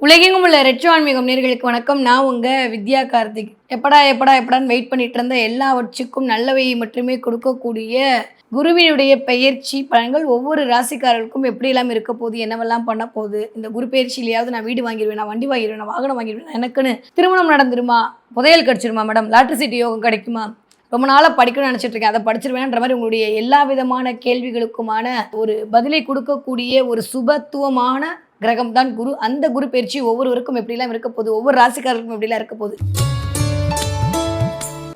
உலகெங்கும் உள்ள ரெட்ரோ ஆன்மீகம் நேர்களுக்கு வணக்கம். நான் உங்க வித்யா கார்த்திக். எப்படான்னு வெயிட் பண்ணிட்டு இருந்த எல்லாவற்றுக்கும் நல்லவை மட்டுமே கொடுக்கக்கூடிய குருவினுடைய பெயர்ச்சி பலன்கள் ஒவ்வொரு ராசிக்காரர்களுக்கும் எப்படியெல்லாம் இருக்க போகுது, என்னவெல்லாம் பண்ண போகுது, இந்த குரு பெயர்ச்சியிலையாவது நான் வீடு வாங்கிடுவேன், வண்டி வாங்கிடுவேன், வாகனம் வாங்கிடுவேன், எனக்குன்னு திருமணம் நடந்துருமா, புதையல் கிடச்சிருமா மேடம், லாட்ரி சீட்டு யோகம் கிடைக்குமா, ரொம்ப நாளாக படிக்கணும்னு நினச்சிட்டு இருக்கேன், அதை படிச்சிருவேன்ற மாதிரி உங்களுடைய எல்லா விதமான கேள்விகளுக்குமான ஒரு பதிலை கொடுக்கக்கூடிய ஒரு சுபத்துவமான கிரகம் தான் குரு. அந்த குரு பயிற்சி ஒவ்வொருவருக்கும் எப்படிலாம் இருக்க போகுது, ஒவ்வொரு ராசிக்காரர்களுக்கும் எப்படிலாம் இருக்க போகுது.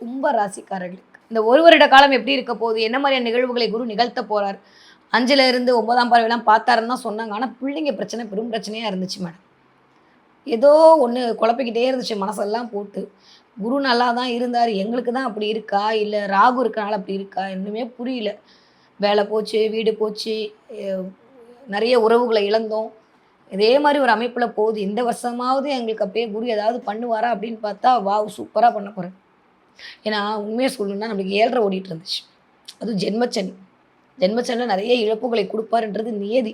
கும்ப ராசிக்காரர்களுக்கு இந்த ஒரு வருட காலம் எப்படி இருக்க போகுது, என்ன மாதிரியான நிகழ்வுகளை குரு நிகழ்த்த போறார், 5ல இருந்து 9ஆம் பார்வையெல்லாம் பார்த்தாருன்னு தான் சொன்னாங்க. ஆனால் பிள்ளைங்க பிரச்சனை பெரும் பிரச்சனையாக இருந்துச்சு மேடம். ஏதோ ஒன்று குழப்பிக்கிட்டே இருந்துச்சு மனசெல்லாம் போட்டு. குரு நல்லா தான் இருந்தார், எங்களுக்கு தான் அப்படி இருக்கா, இல்லை ராகு இருக்கனால அப்படி இருக்கா, இன்னுமே புரியல. வேலை போச்சு, வீடு போச்சு, நிறைய உறவுகளை இழந்தோம். இதே மாதிரி ஒரு அமைப்பில் போகுது. இந்த வருஷமாவது எங்களுக்கு அப்படியே குரு ஏதாவது பண்ணுவாரா அப்படின்னு பார்த்தா, வாவ் சூப்பராக பண்ண போகிறேன். ஏன்னா உண்மையை சொல்லணுன்னா நம்மளுக்கு 7.5 ஓடிட்டு இருந்துச்சு. அதுவும் ஜென்மச்சனி. ஜென்மச்சனியில் நிறைய இழப்புகளை கொடுப்பாருன்றது நியதி.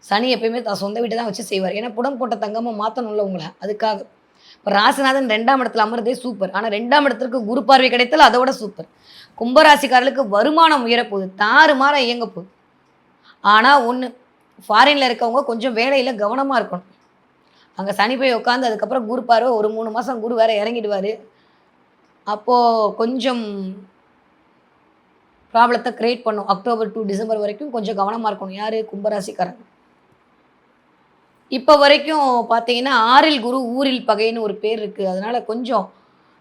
சனி எப்பயுமே தான் சொந்த வீட்டை தான் வச்சு செய்வார். ஏன்னா புடம் போட்ட தங்கமாக மாற்றணும்ல உங்களை, அதுக்காக. இப்போ ராசிநாதன் 2ஆம் இடத்துல அமர்றதே சூப்பர். ஆனால் 2ஆம் இடத்திற்கு குரு பார்வை கிடைத்தால் அதோட சூப்பர். கும்பராசிக்காரர்களுக்கு வருமானம் உயரப்போகுது, தாறுமாற இயங்க போகுது. ஆனால் ஒன்று, ஃபாரினில் இருக்கவங்க கொஞ்சம் வேலையில் கவனமாக இருக்கணும். அங்கே சனி போய் உட்காந்து அதுக்கப்புறம் குரு பார்வை ஒரு 3 மாதம் குரு வேறு இறங்கிடுவார். அப்போது கொஞ்சம் ப்ராப்ளத்தை க்ரியேட் பண்ணும். அக்டோபர் டு டிசம்பர் வரைக்கும் கொஞ்சம் கவனமாக இருக்கணும். யார்? கும்பராசிக்காரங்க. இப்போ வரைக்கும் பார்த்தீங்கன்னா 6ல் குரு ஊரில் பகைன்னு ஒரு பேர் இருக்குது. அதனால் கொஞ்சம்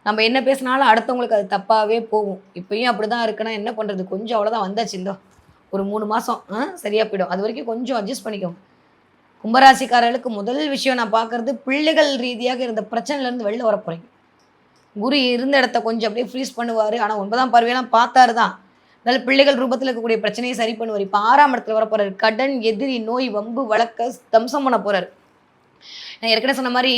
நம்ம என்ன பேசினாலும் அடுத்தவங்களுக்கு அது தப்பாகவே போகும். இப்பயும் அப்படி தான் இருக்குன்னா என்ன பண்ணுறது, கொஞ்சம் அவ்வளோதான் வந்தாச்சு. இந்த ஒரு 3 மாதம் சரியாக போயிடும். அது வரைக்கும் கொஞ்சம் அட்ஜஸ்ட் பண்ணிக்கோங்க. கும்பராசிக்காரர்களுக்கு முதல் விஷயம் நான் பார்க்குறது, பிள்ளைகள் ரீதியாக இருந்த பிரச்சனையிலேருந்து வெளில வர போகிறீங்க. குரு இருந்த இடத்த கொஞ்சம் அப்படியே ஃப்ரீஸ் பண்ணுவார். ஆனால் 9ஆம் பார்வையெல்லாம் பார்த்தாரு தான். அதனால் பிள்ளைகள் ரூபத்தில் இருக்கக்கூடிய பிரச்சனையை சரி பண்ணுவார். இப்போ 6ஆம் இடத்துல வர போகிறார். கடன், எதிரி, நோய், வம்பு, வழக்க தம்சம் பண்ண போகிறார். நான் ஏற்கனவே சொன்ன மாதிரி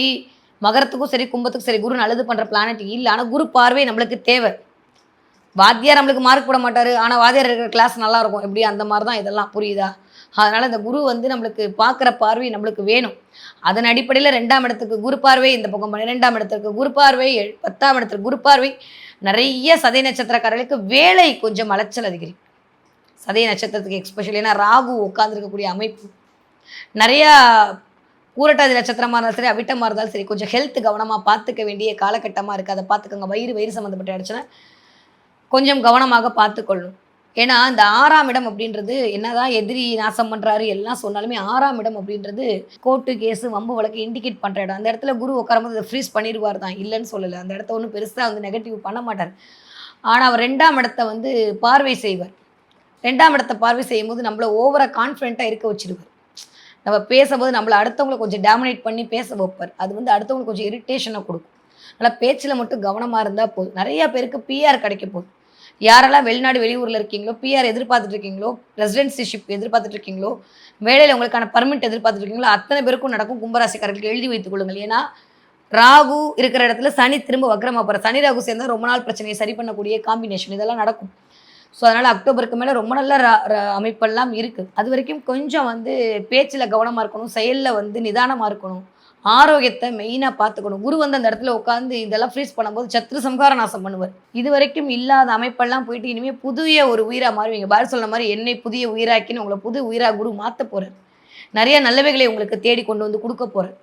மகரத்துக்கும் சரி கும்பத்துக்கும் சரி குரு நல்லது பண்ணுற பிளானட் இல்லை. ஆனால் குரு பார்வை நம்மளுக்கு தேவை. வாத்தியார் நம்மளுக்கு மார்க் போட மாட்டார், ஆனால் வாத்தியார் இருக்கிற கிளாஸ் நல்லாயிருக்கும். எப்படி அந்த மாதிரி தான் இதெல்லாம், புரியுதா? அதனால் இந்த குரு நம்மளுக்கு பார்க்குற பார்வை நம்மளுக்கு வேணும். அதன் அடிப்படையில் 2ஆம் இடத்துக்கு குரு பார்வை, இந்த பக்கம் 12ஆம் இடத்துக்கு குரு பார்வை, 10ஆம் இடத்துக்கு குரு பார்வை. நிறைய சதய நட்சத்திரக்காரர்களுக்கு வேலை கொஞ்சம் அலைச்சல் அதிகரிக்கும். சதய நட்சத்திரத்துக்கு எக்ஸ்பெஷலி, ஏன்னா ராகு உட்காந்துருக்கக்கூடிய அமைப்பு. நிறையா பூரட்டாதி நட்சத்திரமாக இருந்தாலும் சரி, அவிட்டமாக இருந்தாலும் சரி, கொஞ்சம் ஹெல்த் கவனமாக பார்த்துக்க வேண்டிய காலகட்டமாக இருக்குது. அதை பார்த்துக்கோங்க. வயிறு சம்மந்தப்பட்ட ஆயிடுச்சுன்னா கொஞ்சம் கவனமாக பார்த்துக்கொள்ளணும். ஏன்னா இந்த 6ஆம் இடம் அப்படின்றது என்னதான் எதிரி நாசம் பண்ணுறாரு எல்லாம் சொன்னாலுமே 6ஆம் இடம் அப்படின்றது கோர்ட்டு கேஸு வம்பு வழக்கு இண்டிகேட் பண்ணுற இடம். அந்த இடத்துல குரு உட்காரும்போது அதை ஃப்ரீஸ் பண்ணிடுவார் தான், இல்லைன்னு சொல்லலை. அந்த இடத்த ஒன்றும் பெருசாக நெகட்டிவ் பண்ண மாட்டார். ஆனால் அவர் 2ஆம் இடத்த பார்வை செய்வார். 2ஆம் இடத்தை பார்வை செய்யும்போது நம்மளை ஓவராக கான்ஃபிடென்ட்டாக இருக்க வச்சுருவார். நம்ம பேசும்போது நம்மளை அடுத்தவங்களை கொஞ்சம் டாமினேட் பண்ணி பேச வைப்பார். அது அடுத்தவங்களுக்கு கொஞ்சம் இரிட்டேஷனை கொடுக்கும். அதனால் பேச்சில் மட்டும் கவனமாக இருந்தால் போதும். நிறையா பேருக்கு பிஆர் கிடைக்க போகுது. யாரெல்லாம் வெளிநாடு வெளியூரில் இருக்கீங்களோ, பிஆர் எதிர்பார்த்துட்டு இருக்கீங்களோ, ரெசிடென்சிஷிப் எதிர்பார்த்துட்டு இருக்கீங்களோ, வேலையில் உங்களுக்கான பர்மிட் எதிர்பார்த்துட்டு இருக்கீங்களோ, அத்தனை பேருக்கும் நடக்கும். கும்பராசிக்காரர்களுக்கு எழுதி வைத்துக் கொள்ளுங்கள். ஏன்னா ராகு இருக்கிற இடத்துல சனி திரும்ப வக்ரமாக போகிற, சனி ராகு சேர்ந்தால் ரொம்ப நாள் பிரச்சனையை சரி பண்ணக்கூடிய காம்பினேஷன் இதெல்லாம் நடக்கும். ஸோ அதனால் அக்டோபருக்கு மேலே ரொம்ப நல்ல அமைப்பெல்லாம் இருக்குது. அது வரைக்கும் கொஞ்சம் பேச்சில் கவனமாக இருக்கணும், செயலில் நிதானமாக இருக்கணும், ஆரோக்கியத்தை மெயினாக பார்த்துக்கணும். குரு அந்த இடத்துல உட்காந்து இதெல்லாம் ஃப்ரீஸ் பண்ணும்போது சத்ரு சம்ஹார நாசம் பண்ணுவார். இது வரைக்கும் இல்லாத அமைப்பெல்லாம் போயிட்டு இனிமேல் புதிய ஒரு உயிராக மாறுவீங்க. பாரு சொன்ன மாதிரி என்னை புதிய உயிராக்கின்னு உங்களை புது உயிராக குரு மாற்ற போகிறார். நிறைய நல்லவைகளை உங்களுக்கு தேடி கொண்டு கொடுக்க போகிறார்.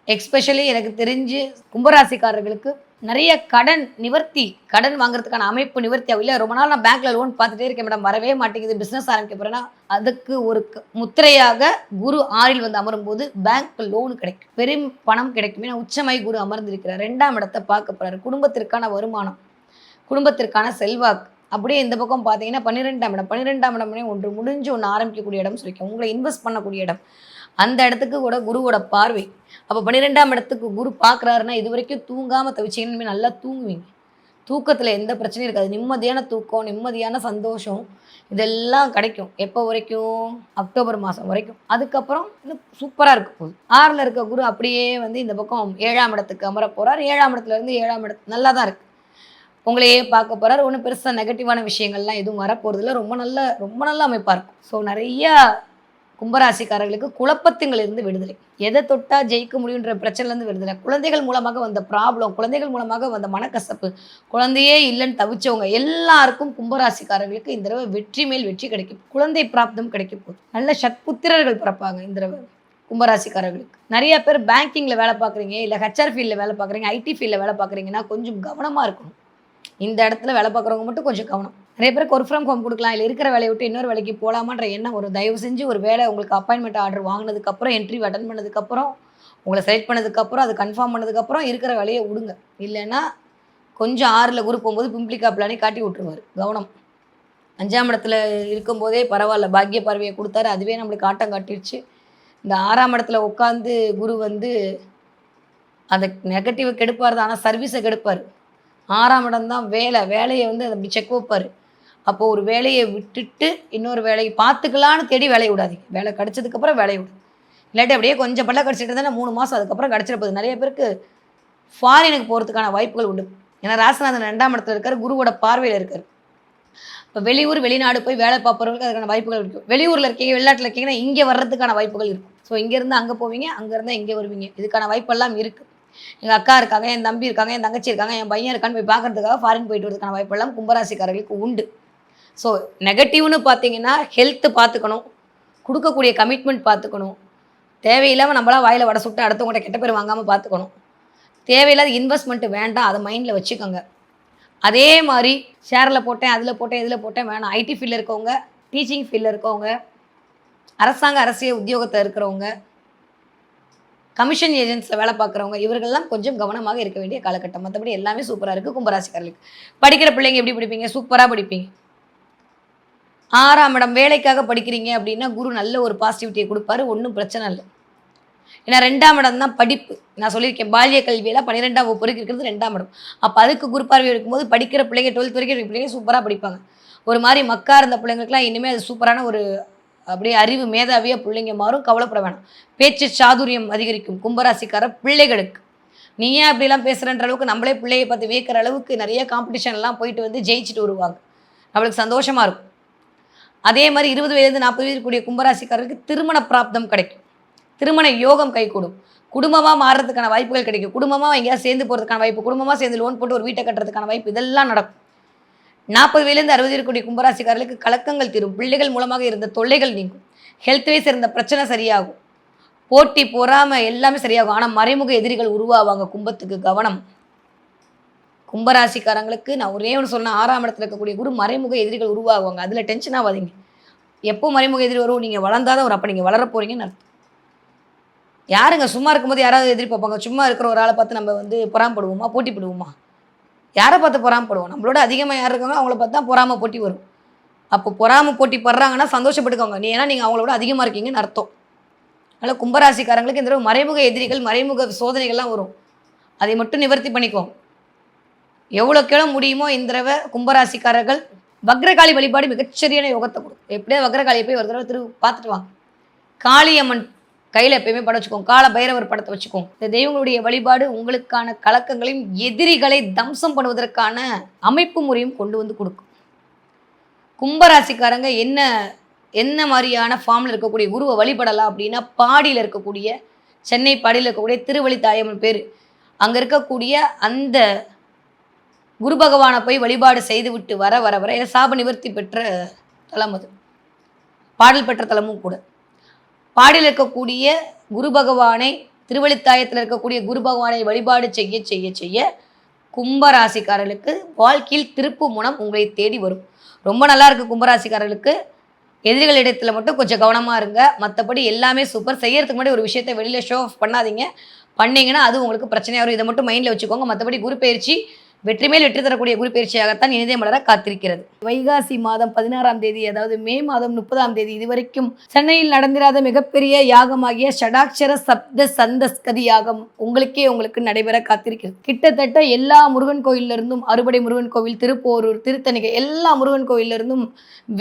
எக்ஸ்பெஷலி எனக்கு தெரிஞ்சு கும்பராசிக்காரர்களுக்கு நிறைய கடன் நிவர்த்தி, கடன் வாங்குறதுக்கான அமைப்பு நிவர்த்தி ஆகும். இல்லை ரொம்ப நாள் நான் பேங்க்கில் லோன் பார்த்துட்டே இருக்கேன் மேடம், வரவே மாட்டேங்குது, பிஸ்னஸ் ஆரம்பிக்க போகிறேன்னா அதுக்கு ஒரு முத்திரையாக குரு 6ல் அமரும் போது பேங்க் லோன் கிடைக்கும், பெரும் பணம் கிடைக்கும். ஏன்னா உச்சமாய் குரு அமர்ந்திருக்கிறார். 2ஆம் இடத்தை பார்க்க போகிறார். குடும்பத்திற்கான வருமானம், குடும்பத்திற்கான செல்வாக்கு. அப்படியே இந்த பக்கம் பார்த்தீங்கன்னா 12ஆம் இடம். 12ஆம் இடம்னே ஒன்று முடிஞ்சு ஒன்று ஆரம்பிக்கக்கூடிய இடம் சொல்லியிருக்கேன். உங்களை இன்வெஸ்ட் பண்ணக்கூடிய இடம். அந்த இடத்துக்கு கூட குருவோட பார்வை. அப்போ 12ஆம் இடத்துக்கு குரு பார்க்குறாருன்னா இது வரைக்கும் தூங்காமல் தவிச்சிங்கன்னு நல்லா தூங்குவீங்க. தூக்கத்தில் எந்த பிரச்சனையும் இருக்காது. நிம்மதியான தூக்கம், நிம்மதியான சந்தோஷம் இதெல்லாம் கிடைக்கும். எப்போ வரைக்கும்? அக்டோபர் மாதம் வரைக்கும். அதுக்கப்புறம் இன்னும் சூப்பராக இருக்க போகுது. 6ல் இருக்க குரு அப்படியே இந்த பக்கம் 7ஆம் இடத்துக்கு அமர போகிறார். 7ஆம் இடத்துலேருந்து 7ஆம் இடத்து நல்லா தான் இருக்குது. உங்களையே பார்க்க போகிறார். ஒன்றும் பெருசாக நெகட்டிவான விஷயங்கள்லாம் எதுவும் வரப்போகிறதில்ல. ரொம்ப நல்ல அமைப்பாக இருக்கும். ஸோ நிறையா கும்பராசிக்காரர்களுக்கு குழப்பத்திலிருந்து விடுதலை, எதை தொட்டா ஜெயிக்க முடியுன்ற பிரச்சனைலேருந்து விடுதலை, குழந்தைகள் மூலமாக வந்த ப்ராப்ளம், குழந்தைகள் மூலமாக வந்த மனக்கசப்பு, குழந்தையே இல்லைன்னு தவிச்சவங்க எல்லாருக்கும் கும்பராசிக்காரர்களுக்கு இந்த தடவை வெற்றி மேல் வெற்றி கிடைக்கும். குழந்தை பிராப்தம் கிடைக்க போகுது. நல்ல சத்புத்திரர்கள் பிறப்பாங்க இந்த தடவை கும்பராசிக்காரர்களுக்கு. நிறைய பேர் பேங்கிங்கில் வேலை பார்க்குறீங்க, இல்லை ஹெச்ஆர் ஃபீல்டில் வேலை பார்க்குறீங்க, ஐடி ஃபீல்டில் வேலை பார்க்குறீங்கன்னா கொஞ்சம் கவனமாக இருக்கணும். இந்த இடத்துல வேலை பார்க்குறவங்க மட்டும் கொஞ்சம் கவனம். நிறைய பேருக்கு ஒர்க் ஃப்ரம் ஹோம் கொடுக்கலாம், இல்லை இருக்கிற வேலையை விட்டு இன்னொரு வேலைக்கு போகலாமான்ற எண்ணம் ஒரு தயவு செஞ்சு ஒரு வேலை உங்களுக்கு அப்பாயின்மெண்ட் ஆர்டர் வாங்கினதுக்கப்புறம் இன்டர்வியூ அட்டன் பண்ணதுக்கப்புறம் உங்களை செலக்ட் பண்ணதுக்கப்புறம் அது கன்ஃபார்ம் பண்ணதுக்கப்புறம் இருக்கிற வேலையை விடுங்க. இல்லைன்னா கொஞ்சம் 6ல் குரு போகும்போது பிம்பிளிக்கா பிளானே காட்டி விட்டுருவார். கவனம். 5ஆம் இடத்துல இருக்கும்போதே பரவாயில்ல, பாக்கிய பார்வையை கொடுத்தாரு, அதுவே நம்மளுக்கு ஆட்டம் காட்டிடுச்சு. இந்த 6ஆம் இடத்துல உட்காந்து குரு அந்த நெகட்டிவை கெடுப்பார் தான், ஆனால் சர்வீஸை கெடுப்பார். 6ஆம் இடம் தான் வேலையை அப்படி செக் வைப்பார். அப்போது ஒரு வேலையை விட்டுட்டு இன்னொரு வேலையை பார்த்துக்கலான்னு தேடி வேலையை விடாதீங்க. வேலை கிடச்சதுக்கப்புறம் வேலையை விடு. இல்லாட்டி அப்படியே கொஞ்சம் பல்ல கிடச்சிட்டு தானே 3 மாதம் அதுக்கப்புறம் கிடச்சிட போகுது. நிறைய பேருக்கு ஃபாரினுக்கு போகிறதுக்கான வாய்ப்புகள் உண்டு. ஏன்னா ராசிநாதன் 2ஆம் இடத்துல இருக்கார், குருவோட பார்வையில் இருக்கார். இப்போ வெளியூர் வெளிநாடு போய் வேலை பார்ப்பவர்களுக்கு அதுக்கான வாய்ப்புகள் இருக்கும். வெளியூரில் இருக்கீங்க, வெளிநாட்டில் இருக்கீங்கன்னா இங்கே வர்றதுக்கான வாய்ப்புகள் இருக்கும். ஸோ இங்கேருந்து அங்கே போவீங்க, அங்கேருந்தால் இங்கே வருவீங்க. இதுக்கான வாய்ப்பெல்லாம் இருக்குது. எங்கள் அக்கா இருக்காங்க, என் தம்பி இருக்காங்க, என் தங்கச்சி இருக்காங்க, என் பையன் இருக்கான்னு போய் பார்க்குறதுக்காக ஃபாரின் போயிட்டு வரதுக்கான வாய்ப்பெல்லாம் கும்பராசிக்காரர்களுக்கு உண்டு. ஸோ நெகட்டிவ்னு பார்த்தீங்கன்னா ஹெல்த்து பார்த்துக்கணும், கொடுக்கக்கூடிய கமிட்மெண்ட் பார்த்துக்கணும், தேவையில்லாமல் நம்மளாம் வாயில் வடை சுட்டு அடுத்தவங்கள்ட்ட கெட்ட பேர் வாங்காமல் பார்த்துக்கணும், தேவையில்லாத இன்வெஸ்ட்மெண்ட்டு வேண்டாம், அதை மைண்டில் வச்சுக்கோங்க. அதே மாதிரி ஷேரில் போட்டேன், அதில் போட்டேன், இதில் போட்டேன் வேணாம். ஐடி ஃபீல்டில் இருக்கவங்க, டீச்சிங் ஃபீல்டில் இருக்கவங்க, அரசாங்க அரசியல் உத்தியோகத்தில் இருக்கிறவங்க, கமிஷன் ஏஜென்ட்ஸில் வேலை பார்க்குறவங்க, இவர்கள்லாம் கொஞ்சம் கவனமாக இருக்க வேண்டிய காலகட்டம். மற்றபடி எல்லாமே சூப்பராக இருக்குது கும்பராசிக்காரர்களுக்கு. படிக்கிற பிள்ளைங்க எப்படி படிப்பீங்க? சூப்பராக படிப்பீங்க. 6ஆம் இடம் வேலைக்காக படிக்கிறீங்க அப்படின்னா குரு நல்ல ஒரு பாசிட்டிவிட்டியை கொடுப்பாரு, ஒன்றும் பிரச்சனை இல்லை. ஏன்னா 2ஆம் இடம் தான் படிப்பு. நான் சொல்லியிருக்கேன், பால்ய கல்வியில் 12ஆம் வகுப்பு வரைக்கும் இருக்கிறது 2ஆம் இடம். அப்போ அதுக்கு குரு பார்வை இருக்கும்போது படிக்கிற பிள்ளைங்க 12th வரைக்கும் பிள்ளைங்க சூப்பராக படிப்பாங்க. ஒரு மாதிரி மக்கா இருந்த பிள்ளைங்களுக்குலாம் இனிமேல் அது சூப்பரான ஒரு அப்படியே அறிவு மேதாவியாக பிள்ளைங்க மாறும். கவலைப்பட வேணாம். பேச்சு சாதுரியம் அதிகரிக்கும் கும்பராசிக்கார பிள்ளைகளுக்கு. நீ ஏன் அப்படிலாம் பேசுகிறன்ற அளவுக்கு நம்மளே பிள்ளையை பார்த்து வியக்கிற அளவுக்கு நிறைய காம்படிஷன்லாம் போயிட்டு ஜெயிச்சுட்டு வருவாங்க. நம்மளுக்கு சந்தோஷமாக இருக்கும். அதே மாதிரி 20 வயது 40 வயது கூடிய கும்பராசிக்காரருக்கு திருமண பிராப்தம் கிடைக்கும், திருமண யோகம் கைகூடும், குடும்பமாக மாறுறதுக்கான வாய்ப்புகள் கிடைக்கும், குடும்பமாக எங்கேயாவது சேர்ந்து போகிறதுக்கான வாய்ப்பு, குடும்பமாக சேர்ந்து லோன் போட்டு ஒரு வீட்டை கட்டுறதுக்கான வாய்ப்பு, இதெல்லாம் நடக்கும். 40 வயதுலேருந்து 60 இருக்கக்கூடிய கும்பராசிக்காரர்களுக்கு கலக்கங்கள் தீரும், பிள்ளைகள் மூலமாக இருந்த தொல்லைகள் நீங்கும், ஹெல்த் வைஸ் இருந்த பிரச்சனை சரியாகும், போட்டி பொறாமை எல்லாமே சரியாகும். ஆனால் மறைமுக எதிரிகள் உருவாவாங்க. கும்பத்துக்கு கவனம். கும்பராசிக்காரங்களுக்கு நான் ஒரே ஒன்று சொன்னேன், 6ஆம் இடத்துல இருக்கக்கூடிய குரு மறைமுக எதிரிகள் உருவாகுவாங்க. அதில் டென்ஷன் ஆகாதீங்க. எப்போ மறைமுக எதிரி வரும்? நீங்கள் வளர்ந்தாதான் வரும். அப்போ நீங்கள் வளர போகிறீங்கன்னு அர்த்தம். யாருங்க சும்மா இருக்கும்போது யாராவது எதிர்பார்ப்பாங்க? சும்மா இருக்கிற ஒரு ஆளை பார்த்து நம்ம பொறாமப்படுவோமா, போட்டி போடுவோமா? யாரை பார்த்து பொறாமப்படுவோம்? நம்மளோட அதிகமாக யார் இருக்காங்க அவங்கள பார்த்து தான் பொறாம போட்டி வரும். அப்போ பொறாம போட்டி படுறாங்கன்னா சந்தோஷப்பட்டுக்கோங்க. ஏன்னா நீங்கள் அவங்களோட அதிகமாக இருக்கீங்கன்னு அர்த்தம். அதனால் கும்பராசிக்காரங்களுக்கு இந்த மறைமுக எதிரிகள், மறைமுக சோதனைகள்லாம் வரும். அதை மட்டும் நிவர்த்தி பண்ணிக்கோங்க. எவ்வளோக்கெவ்வளோ முடியுமோ இந்த தடவை கும்பராசிக்காரர்கள் வக்ரகாளி வழிபாடு மிகச்சரியான யோகத்தை கொடுக்கும். எப்படியா வக்ரகாளியை போய் ஒரு தடவை பார்த்துட்டு வாங்க. காளியம்மன் கையில் எப்பயுமே படம் வச்சுக்கோங்க, கால பைரவர் படத்தை வச்சுக்கோங்க. இந்த தெய்வங்களுடைய வழிபாடு உங்களுக்கான கலக்கங்களையும் எதிரிகளை தம்சம் பண்ணுவதற்கான அமைப்பு முறையும் கொண்டு கொடுக்கும். கும்பராசிக்காரங்க என்ன மாதிரியான ஃபார்மில் இருக்கக்கூடிய குருவை வழிபடலாம் அப்படின்னா, பாடியில் இருக்கக்கூடிய சென்னை பாடியில் இருக்கக்கூடிய திருவழித்தாயம்மன் பேர், அங்கே இருக்கக்கூடிய அந்த குரு பகவானை போய் வழிபாடு செய்து விட்டு வர வர வர சாப நிவர்த்தி பெற்ற தலம், அது பாடல் பெற்ற தலமும் கூட. பாடியில் இருக்கக்கூடிய குரு பகவானை, திருவழித்தாயத்தில் இருக்கக்கூடிய குரு பகவானை வழிபாடு செய்ய செய்ய செய்ய கும்பராசிக்காரர்களுக்கு வாழ்க்கையில் திருப்பு முனம் உங்களை தேடி வரும். ரொம்ப நல்லா இருக்குது கும்பராசிக்காரர்களுக்கு. எதிரிகளிடத்தில் மட்டும் கொஞ்சம் கவனமாக இருங்க. மற்றபடி எல்லாமே சூப்பர். செய்யறதுக்கு முன்னாடி ஒரு விஷயத்தை வெளியில் ஷோ ஆஃப் பண்ணாதீங்க. பண்ணிங்கன்னா அது உங்களுக்கு பிரச்சனையாக வரும். இதை மட்டும் மைண்டில் வச்சுக்கோங்க. மற்றபடி குரு பயிற்சி வெற்றி மேல் வெற்றி தரக்கூடிய குரு பயிற்சியாகத்தான் இனிதே மலர காத்திருக்கிறது. வைகாசி மாதம் 16ஆம் தேதி, அதாவது மே மாதம் 30ஆம் தேதி இதுவரைக்கும் சென்னையில் நடந்திராத மிகப்பெரிய யாகமாகிய ஷடாட்சர சப்த சந்தஸ்கதி யாகம் உங்களுக்கு நடைபெற காத்திருக்கிறது. கிட்டத்தட்ட எல்லா முருகன் கோயிலிருந்தும், அறுபடை முருகன் கோவில், திருப்போரூர், திருத்தணிகை, எல்லா முருகன் கோயிலிருந்தும்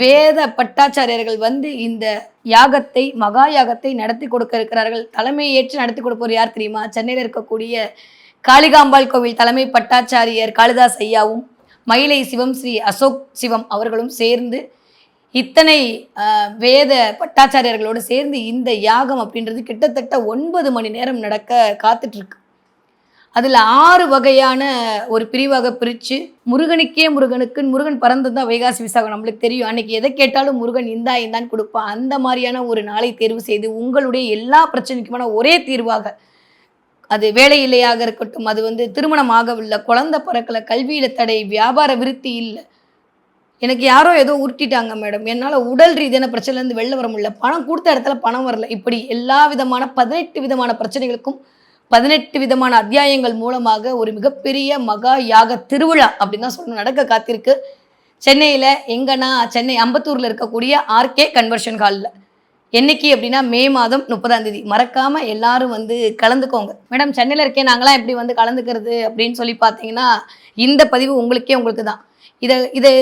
வேத பட்டாச்சாரியர்கள் இந்த யாகத்தை, மகா யாகத்தை நடத்தி கொடுக்க இருக்கிறார்கள். தலைமை ஏற்று நடத்தி கொடுப்பவர் யார் தெரியுமா? சென்னையில் இருக்கக்கூடிய காளிகாம்பாள் கோவில் தலைமை பட்டாச்சாரியர் காளிதாஸ் ஐயாவும், மயிலை சிவம் ஸ்ரீ அசோக் சிவம் அவர்களும் சேர்ந்து இத்தனை வேத பட்டாச்சாரியர்களோடு சேர்ந்து இந்த யாகம் அப்படின்றது கிட்டத்தட்ட 9 மணி நேரம் நடக்க காத்துட்ருக்கு. அதில் 6 வகையான ஒரு பிரிவாக பிரித்து முருகனுக்கே முருகன் பறந்தது தான் வைகாசி விசாகம் நம்மளுக்கு தெரியும். அன்றைக்கி எதை கேட்டாலும் முருகன் இந்தான்னு கொடுப்பான். அந்த மாதிரியான ஒரு நாளை தேர்வு செய்து உங்களுடைய எல்லா பிரச்சனைக்குமான ஒரே தீர்வாக, அது வேலை இல்லையாக இருக்கட்டும், அது திருமணம் ஆகவில்லை, குழந்தை பிறக்கலை, கல்வியில் தடை, வியாபார விருத்தி இல்லை, எனக்கு யாரோ ஏதோ உருட்டிட்டாங்க மேடம், என்னால் உடல் ரீதியான பிரச்சனைலேருந்து வெளில வர முடியல, பணம் கொடுத்த இடத்துல பணம் வரல, இப்படி எல்லா விதமான 18 விதமான பிரச்சனைகளுக்கும் 18 விதமான அத்தியாயங்கள் மூலமாக ஒரு மிகப்பெரிய மகா யாக திருவிழா அப்படின்னு தான் சொல்லணும் நடக்க காத்திருக்கு. சென்னையில் எங்கன்னா சென்னை அம்பத்தூரில் இருக்கக்கூடிய ஆர்கே கன்வர்ஷன் ஹாலில். என்னைக்கு அப்படின்னா மே மாதம் 30ஆம் தேதி. மறக்காமல் எல்லாரும் கலந்துக்கோங்க. மேடம் சென்னையில் இருக்கேன், நாங்களாம் எப்படி கலந்துக்கிறது அப்படின்னு சொல்லி பார்த்தீங்கன்னா, இந்த பதிவு உங்களுக்கு தான். இதை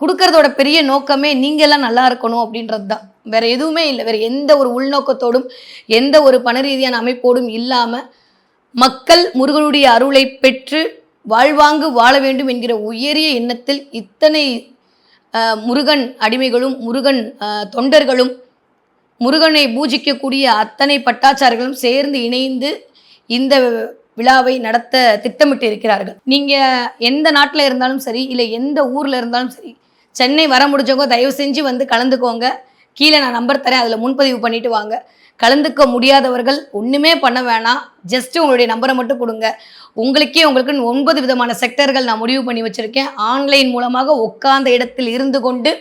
கொடுக்கறதோட பெரிய நோக்கமே நீங்கள்லாம் நல்லா இருக்கணும் அப்படின்றது தான். வேறு எதுவுமே இல்லை. வேறு எந்த ஒரு உள்நோக்கத்தோடும் எந்த ஒரு பண ரீதியான அமைப்போடும் இல்லாமல் மக்கள் முருகனுடைய அருளை பெற்று வாழ்வாங்கு வாழ வேண்டும் என்கிற உயரிய எண்ணத்தில் இத்தனை முருகன் அடிமைகளும் முருகன் தொண்டர்களும் முருகனை பூஜிக்கக்கூடிய அத்தனை பட்டாச்சாரர்களும் சேர்ந்து இணைந்து இந்த விழாவை நடத்த திட்டமிட்டு இருக்கிறார்கள். நீங்கள் எந்த நாட்டில் இருந்தாலும் சரி, இல்லை எந்த ஊரில் இருந்தாலும் சரி, சென்னை வர முடிஞ்சவங்க தயவு செஞ்சு கலந்துக்கோங்க. கீழே நான் நம்பர் தரேன், அதில் முன்பதிவு பண்ணிவிட்டு வாங்க. கலந்துக்க முடியாதவர்கள் ஒன்றுமே பண்ண வேணாம், ஜஸ்ட்டு உங்களுடைய நம்பரை மட்டும் கொடுங்க. உங்களுக்கு 9 விதமான செக்டர்கள் நான் முடிவு பண்ணி வச்சுருக்கேன். ஆன்லைன் மூலமாக உட்கார்ந்த இடத்தில் இருந்து கொண்டு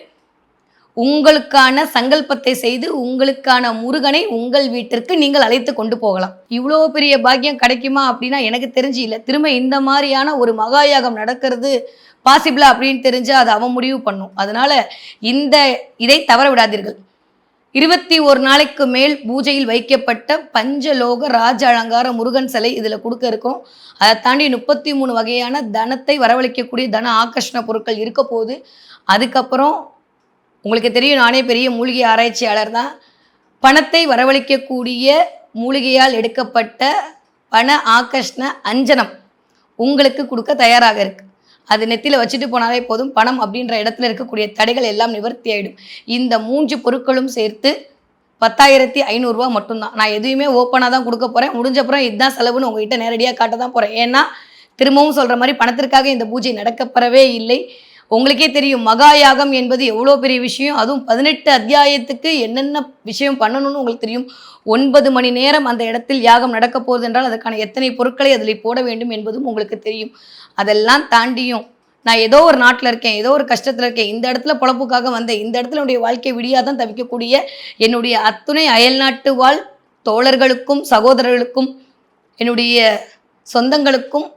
உங்களுக்கான சங்கல்பத்தை செய்து உங்களுக்கான முருகனை உங்கள் வீட்டிற்கு நீங்கள் அழைத்து கொண்டு போகலாம். இவ்வளோ பெரிய பாக்கியம் கிடைக்குமா அப்படின்னா எனக்கு தெரிஞ்சு இல்லை. திரும்ப இந்த மாதிரியான ஒரு மகாயாகம் நடக்கிறது பாசிபிளா அப்படின்னு தெரிஞ்சால் அது அவன் முடிவு பண்ணும். அதனால் இதை தவற விடாதீர்கள். 21 நாளைக்கு மேல் பூஜையில் வைக்கப்பட்ட பஞ்சலோக ராஜ அலங்கார முருகன் சிலை இதில் கொடுக்க இருக்கும். அதை தாண்டி 33 வகையான தனத்தை வரவழைக்கக்கூடிய தன ஆகர்ஷண பொருட்கள் இருக்க போகுது. அதுக்கப்புறம் உங்களுக்கு தெரியும், நானே பெரிய மூலிகை ஆராய்ச்சியாளர் தான். பணத்தை வரவழைக்கக்கூடிய மூலிகையால் எடுக்கப்பட்ட பண ஆகர்ஷண அஞ்சனம் உங்களுக்கு கொடுக்க தயாராக இருக்குது. அது நெத்தியில் வச்சுட்டு போனாலே போதும், பணம் அப்படின்ற இடத்துல இருக்கக்கூடிய தடைகள் எல்லாம் நிவர்த்தி ஆகிடும். இந்த 3 பொருட்களும் சேர்த்து 10,500 ரூபா மட்டும்தான். நான் எதுவுமே ஓப்பனாக தான் கொடுக்க போகிறேன். முடிஞ்சப்புறம் இதுதான் செலவுன்னு உங்ககிட்ட நேரடியாக காட்ட தான் போகிறேன். ஏன்னா திரும்பவும் சொல்கிற மாதிரி பணத்திற்காக இந்த பூஜை நடக்கப்பெறவே இல்லை. உங்களுக்கே தெரியும், மகாயாகம் என்பது எவ்வளோ பெரிய விஷயம். அதுவும் 18 அத்தியாயத்துக்கு என்னென்ன விஷயம் பண்ணணும்னு உங்களுக்கு தெரியும். 9 மணி நேரம் அந்த இடத்தில் யாகம் நடக்க போகுது என்றால் அதற்கான எத்தனை பொருட்களை அதில் போட வேண்டும் என்பதும் உங்களுக்கு தெரியும். அதெல்லாம் தாண்டியும் நான் ஏதோ ஒரு நாட்டில் இருக்கேன், ஏதோ ஒரு கஷ்டத்தில் இருக்கேன், இந்த இடத்துல பொழப்புக்காக வந்தேன், இந்த இடத்துல என்னுடைய வாழ்க்கை விடியாதான் தவிக்கக்கூடிய என்னுடைய அத்துணை அயல்நாட்டு வாழ் தோழர்களுக்கும் சகோதரர்களுக்கும் என்னுடைய சொந்தங்களுக்கும்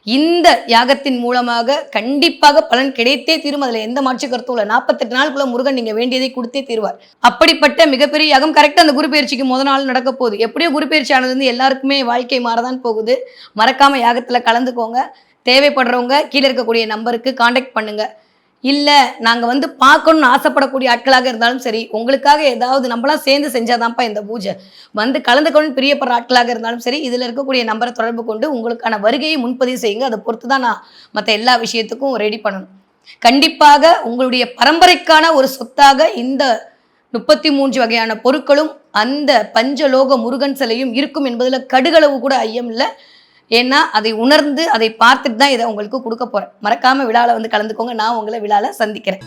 இந்த யாகத்தின் மூலமாக கண்டிப்பாக பலன் கிடைத்தே தீரும். அதில் எந்த மாற்று கருத்தும் இல்லை. 48 நாளுக்குள்ள முருகன் நீங்கள் வேண்டியதை கொடுத்தே தீர்வார். அப்படிப்பட்ட மிகப்பெரிய யாகம் கரெக்டாக அந்த குரு பயிற்சிக்கு முதல் நாள் நடக்க போகுது. எப்படியோ குரு பயிற்சி ஆனது எல்லாருக்குமே வாழ்க்கை மாறதான் போகுது. மறக்காமல் யாகத்தில் கலந்துக்கோங்க. தேவைப்படுறவங்க கீழே இருக்கக்கூடிய நம்பருக்கு காண்டாக்ட் பண்ணுங்கள். இல்லை நாங்கள் பார்க்கணுன்னு ஆசைப்படக்கூடிய ஆட்களாக இருந்தாலும் சரி, உங்களுக்காக ஏதாவது நம்மளாம் சேர்ந்து செஞ்சாதான்ப்பா இந்த பூஜை, கலந்துக்கணும்னு பிரியப்படுற ஆட்களாக இருந்தாலும் சரி, இதில் இருக்கக்கூடிய நம்பரை தொடர்பு கொண்டு உங்களுக்கான வருகையை முன்பதிவு செய்யுங்க. அதை பொறுத்து தான் நான் மற்ற எல்லா விஷயத்துக்கும் ரெடி பண்ணணும். கண்டிப்பாக உங்களுடைய பரம்பரைக்கான ஒரு சொத்தாக இந்த 33 வகையான பொருட்களும் அந்த பஞ்சலோக முருகன் சிலையும் இருக்கும் என்பதில் கடுகளவு கூட ஐயம் இல்லை. ஏன்னா அதை உணர்ந்து அதை பார்த்துட்டு தான் இதை உங்களுக்கு கொடுக்க போகிறேன். மறக்காமல் விழாவில் கலந்துக்கோங்க. நான் உங்களை விழாவில் சந்திக்கிறேன்.